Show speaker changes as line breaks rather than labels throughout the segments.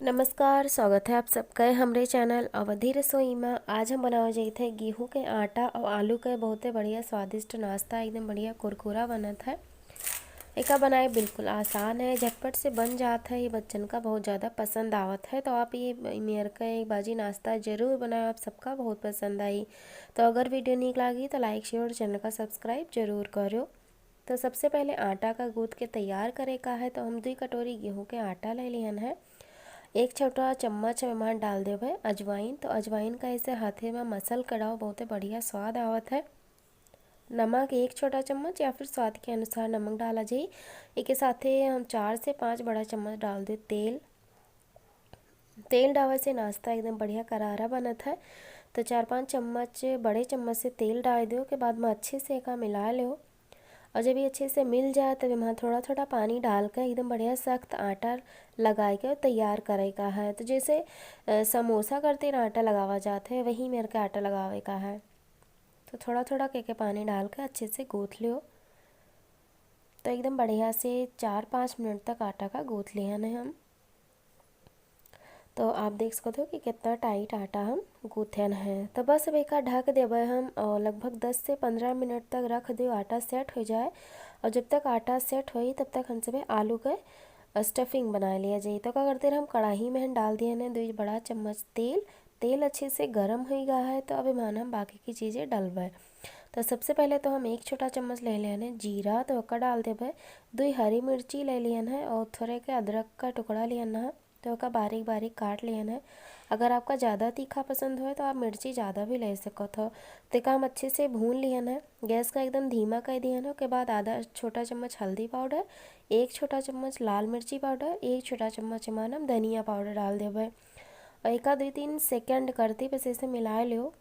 नमस्कार, स्वागत है आप सबका हमरे चैनल अवधि रसोई में। आज हम बनावे जाते थे गेहूं के आटा और आलू के बहुत बढ़िया स्वादिष्ट नाश्ता, एकदम बढ़िया कुरकुरा बनत है। एका बनाए बिल्कुल आसान है, झटपट से बन जाता है। ये बच्चन का बहुत ज़्यादा पसंद आवत है, तो आप ये मेयर का एक बाजी नाश्ता ज़रूर बनाए, आप सबका बहुत पसंद आई। तो अगर वीडियो ठीक लगी तो लाइक शेयर और चैनल का सब्सक्राइब जरूर करो। तो सबसे पहले आटा का गूँथ के तैयार करे का है, तो हम 2 कटोरी गेहूँ के आटा ले लियन है। 1 छोटा चम्मच में डाल देवे अजवाइन। तो अजवाइन का ऐसे हाथे में मसल कराओ, बहुत बढ़िया स्वाद आवत है। नमक 1 छोटा चम्मच या फिर स्वाद के अनुसार नमक डाला जाए। एक साथे हम 4 से 5 बड़ा चम्मच डाल दे तेल। तेल डालने से नाश्ता एकदम बढ़िया करारा बनत है। तो 4-5 चम्मच बड़े चम्मच से तेल डाल दो के बाद में अच्छे से एका मिला लो। और जब ये अच्छे से मिल जाए तब वहाँ थोड़ा थोड़ा पानी डाल कर एकदम बढ़िया सख्त आटा लगाए के तैयार करे का है। तो जैसे समोसा करते ना आटा लगावा जाता है, वही मेरे के आटा लगावे का है। तो थोड़ा थोड़ा के पानी डाल कर अच्छे से गूँथ लो। तो एकदम बढ़िया से 4-5 मिनट तक आटा का गूँथ लिया है हम। तो आप देख सकते हो कि कितना टाइट आटा हम गूँथन है। तो बस अब एक ढक देवे हम और लगभग 10 से 15 मिनट तक रख दो, आटा सेट हो जाए। और जब तक आटा सेट होई तब तक हम सब आलू के स्टफिंग बना लिया जाए। तो क्या करते हैं, हम कढ़ाई में हम डाल दिए हैं 2 बड़ा चम्मच तेल। तेल अच्छे से गर्म हो गया है, तो अब मान हम बाकी की चीज़ें डलवे। तो सबसे पहले तो हम 1 छोटा चम्मच ले लियन है जीरा, तो ओका डाल देवे। 2 हरी मिर्ची ले लियन है और थोड़े के अदरक का टुकड़ा लियन है, तो ओका बारीक बारीक काट लियन है। अगर आपका ज़्यादा तीखा पसंद हो तो आप मिर्ची ज़्यादा भी ले सकत हो। तो का हम अच्छे से भून लियन है, गैस का एकदम धीमा कर दियन है। उसके बाद आधा छोटा चम्मच हल्दी पाउडर, 1 छोटा चम्मच लाल मिर्ची पाउडर, 1 छोटा चम्मच मान हम धनिया पाउडर डाल देवे। और एक 2-3 सेकेंड करती बस ऐसे मिला लो।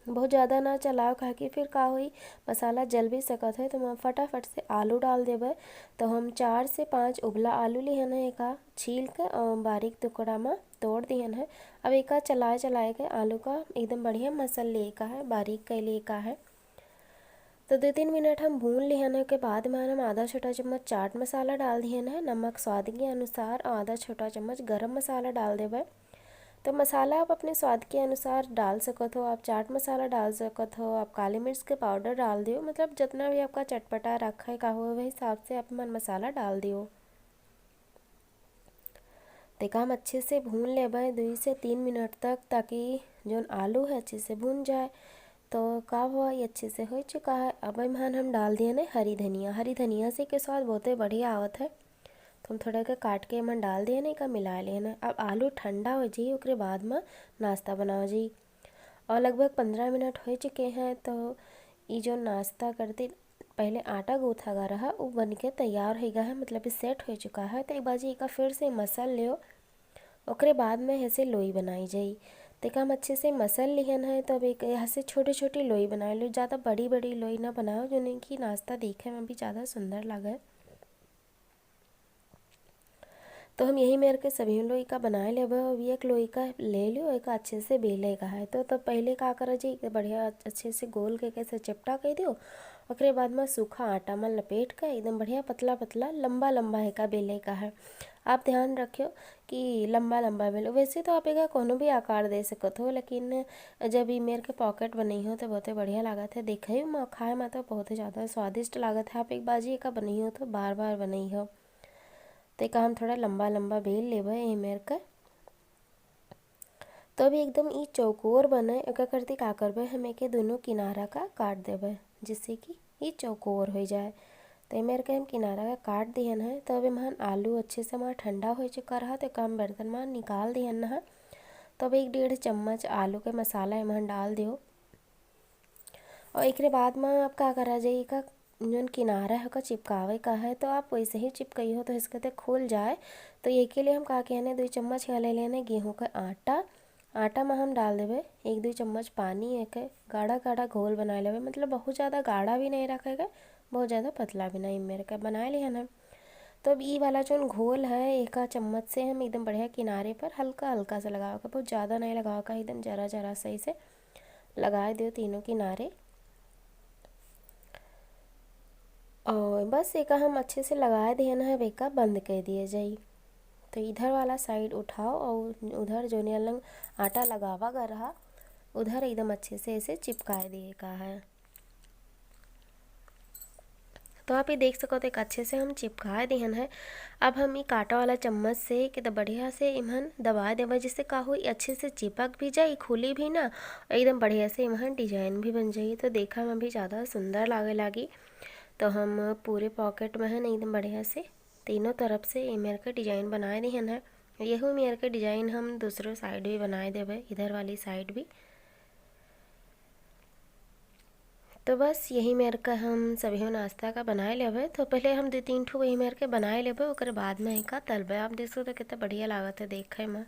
बहुत ज़्यादा ना चलाओ, खा के फिर का हुई मसाला जल भी सकत है। तो हम फटाफट से आलू डाल देवे। तो हम 4 से 5 उबला आलू लिहन है, एका छील के और बारीक टुकड़ा में तोड़ दिहन है। अब एका चलाए चलाए के आलू का एकदम बढ़िया मसल ले का है, बारीक कर ले का है। तो 2-3 मिनट हम भून लिहन है के बाद में हम आधा छोटा चम्मच चाट मसाला डाल दिहन है, नमक स्वाद के अनुसार, और आधा छोटा चम्मच गरम मसाला डाल देवे। तो मसाला आप अपने स्वाद के अनुसार डाल सकत हो, आप चाट मसाला डाल सकत हो, आप काली मिर्च के पाउडर डाल दियो, मतलब जितना भी आपका चटपटा रखा है का हो वही हिसाब से आप मन मसाला डाल दियो। देखा हम अच्छे से भून लेबै 2 से 3 मिनट तक, ताकि जो आलू है अच्छे से भून जाए। तो का हुआ ये अच्छे से हो चुका है। अब हम डाल दिए ना हरी धनिया। हरी धनिया से के स्वाद बहुत बढ़िया आवत है। तो हम थोड़ा के काट के मन डाल दिए ना, का मिला लिए ना। अब आलू ठंडा हो जाए उसके बाद में नाश्ता बनाओ जी। और लगभग 15 मिनट हो चुके हैं। तो ये जो नाश्ता करते पहले आटा गूथा गा रहा वो बन के तैयार हो गया है, मतलब ये सेट हो चुका है। तो एक बाजी का फिर से मसल लियो, ओकरे बाद में ऐसे लोई बनाई जाई। तो हम अच्छे से मसल लिहन है। तो अब एक यहाँ से छोटी छोटी लोई बना लो, ज़्यादा बड़ी बड़ी लोई ना बनाओ, जो कि नाश्ता दिखे में भी ज़्यादा सुंदर लगे। तो हम यही मेरे के सभी लोई का बनाए लेब। अब एक लोई का ले लियो, एक अच्छे से बेले का है। तो तब पहले का करा जी कि बढ़िया अच्छे से गोल के कैसे चपटा कर दियो। ओकरे बाद में सूखा आटा में लपेट कर एकदम बढ़िया पतला पतला लंबा लंबा है का बेले का है। आप ध्यान रखियो कि लंबा लंबा बेलो। वैसे तो आप एक कोनो भी आकार दे सकत हो, लेकिन जब ये मेरे के पॉकेट बनी हो तो बहुत बढ़िया लागत है देखे में, खाए में तो बहुत ज़्यादा स्वादिष्ट लागत है। आप एक बाजी का बनी हो तो बार बार बनी हो। तो एक हम थोड़ा लंबा लंबा बेल लेबै मेर का। तो अभी एकदम ई चौकोर बने एक करती का करबे, हम एक दोनों किनारा का काट देबै, जिससे कि ये चौकोर हो जाए। तो मेरे के हम किनारा का काट दिहन है। तो अभी मान आलू अच्छे से हमारा ठंडा हो चुका रहा, तो काम बर्तन में निकाल दिहन है। तो अब 1-1.5 चम्मच आलू के मसाला एमन डाल दियो। और एक बाद में आप का करा जाइए का जो किनारा है का चिपकावे का है, तो आप वैसे ही चिपकाई हो तो इसके तो खुल जाए। तो ये के लिए हम का कहने 2 चम्मच यहाँ ले लेने गेहूँ का आटा। आटा में हम डाल देवे 1-2 चम्मच पानी, एक गाढ़ा गाढ़ा घोल बना लेवे, मतलब बहुत ज़्यादा गाढ़ा भी नहीं रखेगा, बहुत ज़्यादा पतला भी नहीं, मेरे का बनाए लिया ना। तो अब ये वाला जो घोल है 1 चम्मच से हम एकदम बढ़िया किनारे पर हल्का हल्का सा लगाओ का, बहुत ज़्यादा नहीं लगाओ का, एकदम जरा जरा सही से लगा दो तीनों किनारे। और बस एक हम अच्छे से लगा दिए ना है, बेका बंद कर दिए जाई। तो इधर वाला साइड उठाओ और उधर जो लंग आटा लगावा गा रहा उधर एकदम अच्छे से इसे चिपकाए दिए का है। तो आप ये देख सको तो एक अच्छे से हम चिपका दिहन है। अब हम ये कांटा वाला चम्मच से कि बढ़िया से इमहन दबा देवे, जिससे का हो अच्छे से चिपक भी जाए, खुली भी ना, एकदम बढ़िया से इमहन डिजाइन भी बन जाई, तो देखा में भी ज़्यादा सुंदर लागे लागी। तो हम पूरे पॉकेट में है ना एकदम बढ़िया से तीनों तरफ से मेरे के डिजाइन बनाए दिहन है। यही मेरे के डिजाइन हम दूसरे साइड भी बनाए देवे, इधर वाली साइड भी। तो बस यही मेरे का हम सभी नाश्ता का बनाए लेवे। तो पहले हम 2-3 ठो वही मेरे के बनाए लेवे, ओकर बाद में का तलबे। आप देखो तो कितना बढ़िया लागत है देखे में।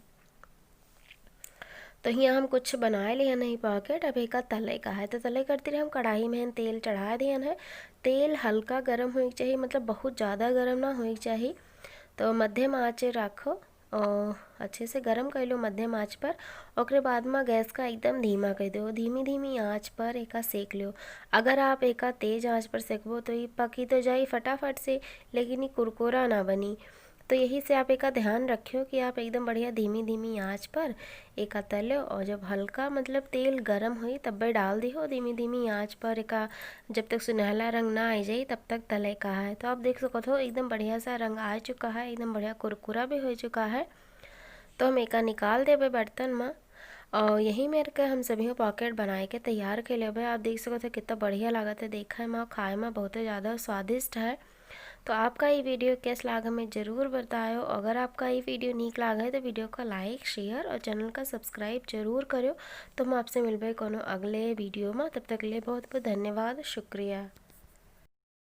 तो यहाँ हम कुछ बनाए लिए नहीं पॉकेट, अब एक तले का है। तो तले करते रहे हम कढ़ाई में तेल चढ़ा दिए है। तेल हल्का गर्म होना चाहिए, मतलब बहुत ज़्यादा गर्म ना होना चाहिए। तो मध्यम आँच रखो और अच्छे से गरम कर लो मध्यम आँच पर। ओकरे बाद में गैस का एकदम धीमा कर दो, धीमी धीमी आँच पर एका सेक लो। अगर आप एका तेज आँच पर सेकबो तो ये पकी तो जाई फटाफट से, लेकिन ये कुरकुरा ना बनी। तो यही से आप एका ध्यान रखियो कि आप एकदम बढ़िया धीमी धीमी आँच पर एका तलो, और जब हल्का मतलब तेल गरम हुई तब डाल दी हो धीमी धीमी आँच पर एका, जब तक सुनहला रंग ना आ जाए तब तक तले का है। तो आप देख सको हो एकदम बढ़िया सा रंग आ चुका है, एकदम बढ़िया कुरकुरा भी हो चुका है। तो हम एका निकाल देवे बर्तन में, और यही मेरे के हम सभी पॉकेट बनाए के तैयार के लेवे। आप देख सको थे कितना बढ़िया लागत है देखे में, खाए में बहुत ज़्यादा स्वादिष्ट है। तो आपका ये वीडियो कैसा लगा हमें ज़रूर बताओ। अगर आपका ये वीडियो नीक लगा है तो वीडियो को लाइक शेयर और चैनल का सब्सक्राइब जरूर करो। तो हम आपसे मिलबे कोनो अगले वीडियो में, तब तक के लिए बहुत बहुत धन्यवाद, शुक्रिया।